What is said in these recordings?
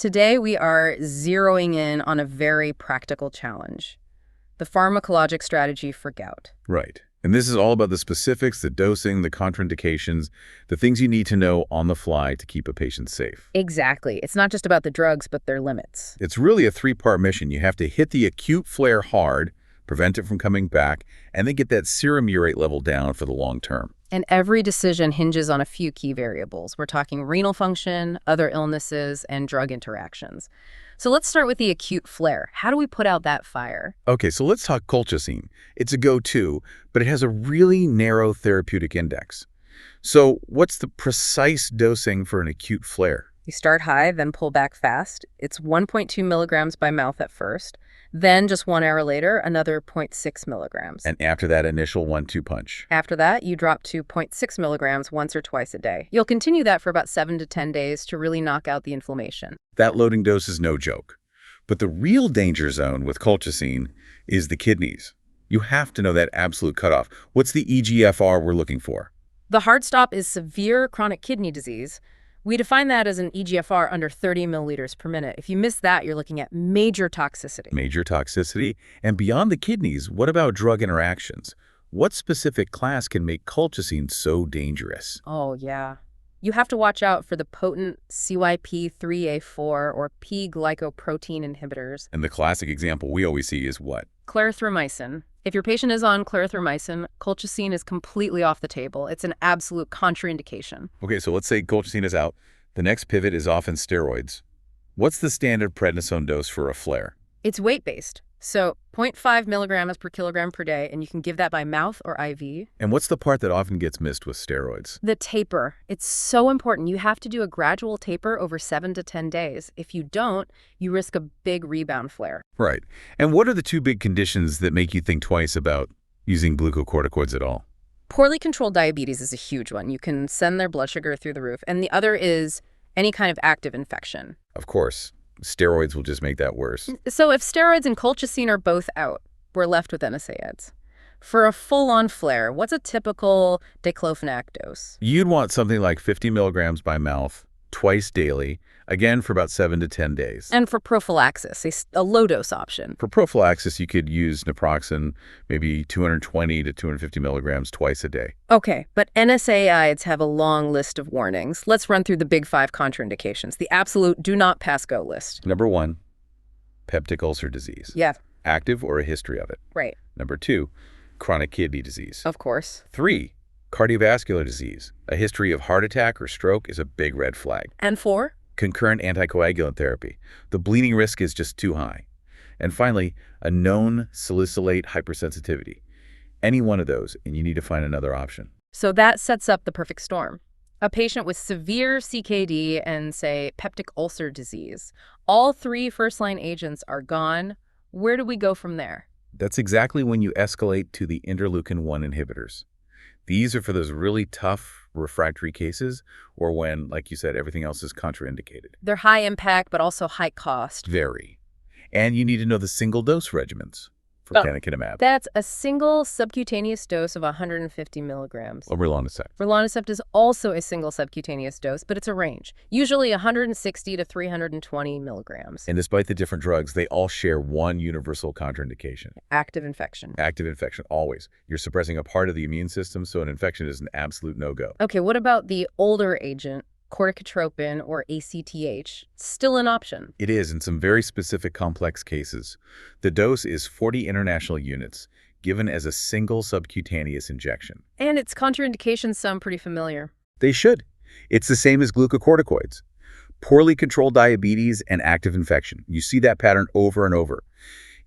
Today, we are zeroing in on a very practical challenge, the pharmacologic strategy for gout. Right. And this is all about the specifics, the dosing, the contraindications, the things you need to know on the fly to keep a patient safe. Exactly. It's not just about the drugs, but their limits. It's really a three-part mission. You have to hit the acute flare hard, prevent it from coming back, and then get that serum urate level down for the long term. And every decision hinges on a few key variables. We're talking renal function, other illnesses, and drug interactions. So let's start with the acute flare. How do we put out that fire? Okay, so let's talk colchicine. It's a go-to, but it has a really narrow therapeutic index. So what's the precise dosing for an acute flare? You start high, then pull back fast. It's 1.2 milligrams by mouth at first. Then, just 1 hour later, another 0.6 milligrams. And after that initial 1-2 punch? After that, you drop to 0.6 milligrams once or twice a day. You'll continue that for about 7 to 10 days to really knock out the inflammation. That loading dose is no joke. But the real danger zone with colchicine is the kidneys. You have to know that absolute cutoff. What's the eGFR we're looking for? The hard stop is severe chronic kidney disease. We define that as an eGFR under 30 milliliters per minute. If you miss that, you're looking at major toxicity. Major toxicity? And beyond the kidneys, what about drug interactions? What specific class can make colchicine so dangerous? Oh, yeah. You have to watch out for the potent CYP3A4 or P-glycoprotein inhibitors. And the classic example we always see is what? Clarithromycin. If your patient is on clarithromycin, colchicine is completely off the table. It's an absolute contraindication. Okay, so let's say colchicine is out. The next pivot is often steroids. What's the standard prednisone dose for a flare? It's weight-based, so 0.5 milligrams per kilogram per day, and you can give that by mouth or IV. And what's the part that often gets missed with steroids? The taper. It's so important. You have to do a gradual taper over 7 to 10 days. If you don't, you risk a big rebound flare. Right. And what are the two big conditions that make you think twice about using glucocorticoids at all? Poorly controlled diabetes is a huge one. You can send their blood sugar through the roof. And the other is any kind of active infection. Of course. Steroids will just make that worse. So if steroids and colchicine are both out, we're left with NSAIDs. For a full-on flare, what's a typical diclofenac dose? You'd want something like 50 milligrams by mouth, twice daily, again for about 7 to 10 days. And for prophylaxis, a low-dose option. For prophylaxis, you could use Naproxen, maybe 220 to 250 milligrams twice a day. Okay, but NSAIDs have a long list of warnings. Let's run through the big 5 contraindications, the absolute do not pass go list. Number 1, peptic ulcer disease. Yeah. Active or a history of it. Right. Number 2, chronic kidney disease. Of course. 3, cardiovascular disease. A history of heart attack or stroke is a big red flag. And 4? Concurrent anticoagulant therapy. The bleeding risk is just too high. And finally, a known salicylate hypersensitivity. Any one of those, and you need to find another option. So that sets up the perfect storm. A patient with severe CKD and, say, peptic ulcer disease. All 3 first-line agents are gone. Where do we go from there? That's exactly when you escalate to the interleukin-1 inhibitors. These are for those really tough refractory cases or when, like you said, everything else is contraindicated. They're high impact, but also high cost. Very. And you need to know the single-dose regimens for canakinumab. That's a single subcutaneous dose of 150 milligrams. Or rilonacept. Rilonacept is also a single subcutaneous dose, but it's a range, usually 160 to 320 milligrams. And despite the different drugs, they all share one universal contraindication. Active infection. Active infection, always. You're suppressing a part of the immune system, so an infection is an absolute no-go. Okay, what about the older agent, corticotropin or ACTH? Still an option. It is in some very specific complex cases. The dose is 40 international units, given as a single subcutaneous injection. And its contraindications sound pretty familiar. They should. It's the same as glucocorticoids. Poorly controlled diabetes and active infection. You see that pattern over and over.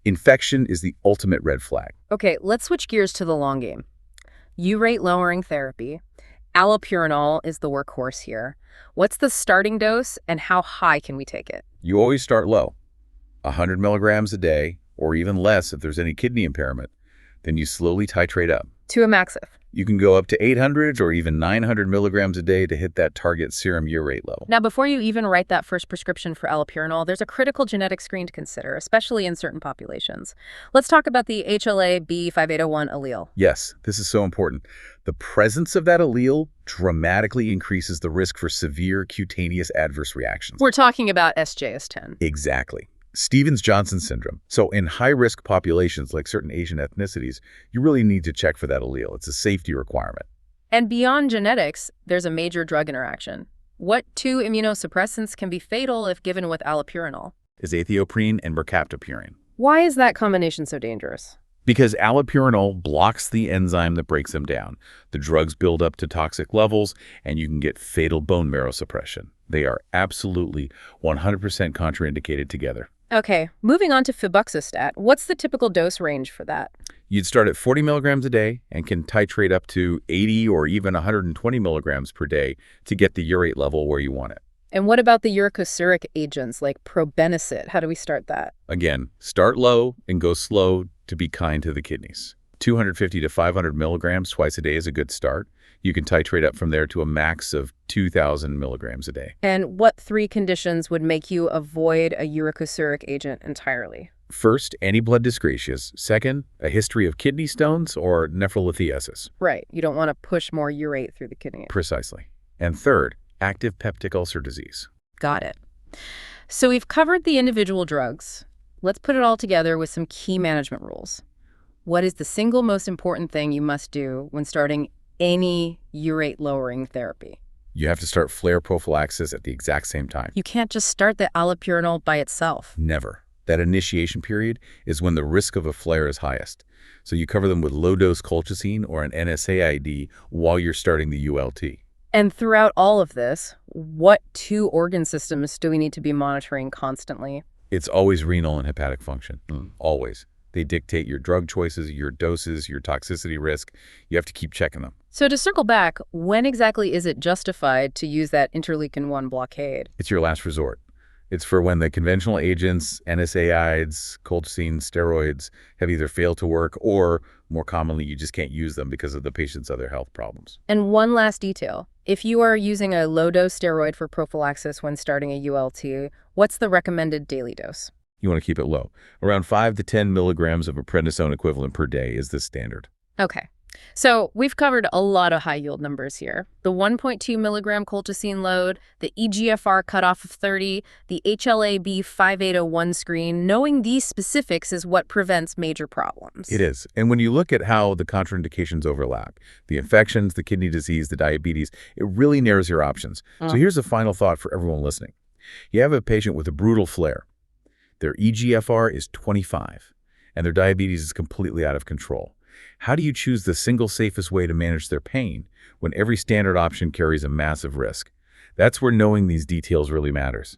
Infection is the ultimate red flag. Okay, let's switch gears to the long game. Urate-lowering therapy. Allopurinol is the workhorse here. What's the starting dose and how high can we take it? You always start low, 100 milligrams a day, or even less if there's any kidney impairment. Then you slowly titrate up. To a max of? You can go up to 800 or even 900 milligrams a day to hit that target serum urate level. Now, before you even write that first prescription for allopurinol, there's a critical genetic screen to consider, especially in certain populations. Let's talk about the HLA-B5801 allele. Yes, this is so important. The presence of that allele dramatically increases the risk for severe cutaneous adverse reactions. We're talking about SJS10. Exactly. Stevens-Johnson syndrome. So in high-risk populations like certain Asian ethnicities, you really need to check for that allele. It's a safety requirement. And beyond genetics, there's a major drug interaction. What two immunosuppressants can be fatal if given with allopurinol? Azathioprine and mercaptopurine. Why is that combination so dangerous? Because allopurinol blocks the enzyme that breaks them down. The drugs build up to toxic levels, and you can get fatal bone marrow suppression. They are absolutely 100% contraindicated together. Okay, moving on to Febuxostat. What's the typical dose range for that? You'd start at 40 milligrams a day and can titrate up to 80 or even 120 milligrams per day to get the urate level where you want it. And what about the uricosuric agents like Probenecid? How do we start that? Again, start low and go slow to be kind to the kidneys. 250 to 500 milligrams twice a day is a good start. You can titrate up from there to a max of 2,000 milligrams a day. And what three conditions would make you avoid a uricosuric agent entirely? First, any blood dyscrasias. Second, a history of kidney stones or nephrolithiasis. Right. You don't want to push more urate through the kidney. Precisely. And third, active peptic ulcer disease. Got it. So we've covered the individual drugs. Let's put it all together with some key management rules. What is the single most important thing you must do when starting any urate-lowering therapy? You have to start flare prophylaxis at the exact same time. You can't just start the allopurinol by itself. Never. That initiation period is when the risk of a flare is highest. So you cover them with low-dose colchicine or an NSAID while you're starting the ULT. And throughout all of this, what two organ systems do we need to be monitoring constantly? It's always renal and hepatic function. Always. They dictate your drug choices, your doses, your toxicity risk. You have to keep checking them. So to circle back, when exactly is it justified to use that interleukin-1 blockade? It's your last resort. It's for when the conventional agents, NSAIDs, colchicine, steroids, have either failed to work or, more commonly, you just can't use them because of the patient's other health problems. And one last detail. If you are using a low-dose steroid for prophylaxis when starting a ULT, what's the recommended daily dose? You want to keep it low. Around 5 to 10 milligrams of a prednisone equivalent per day is the standard. Okay. So we've covered a lot of high-yield numbers here. The 1.2 milligram colchicine load, the EGFR cutoff of 30, the HLA-B5801 screen. Knowing these specifics is what prevents major problems. It is. And when you look at how the contraindications overlap, the infections, the kidney disease, the diabetes, it really narrows your options. So here's a final thought for everyone listening. You have a patient with a brutal flare. Their EGFR is 25, and their diabetes is completely out of control. How do you choose the single safest way to manage their pain when every standard option carries a massive risk? That's where knowing these details really matters.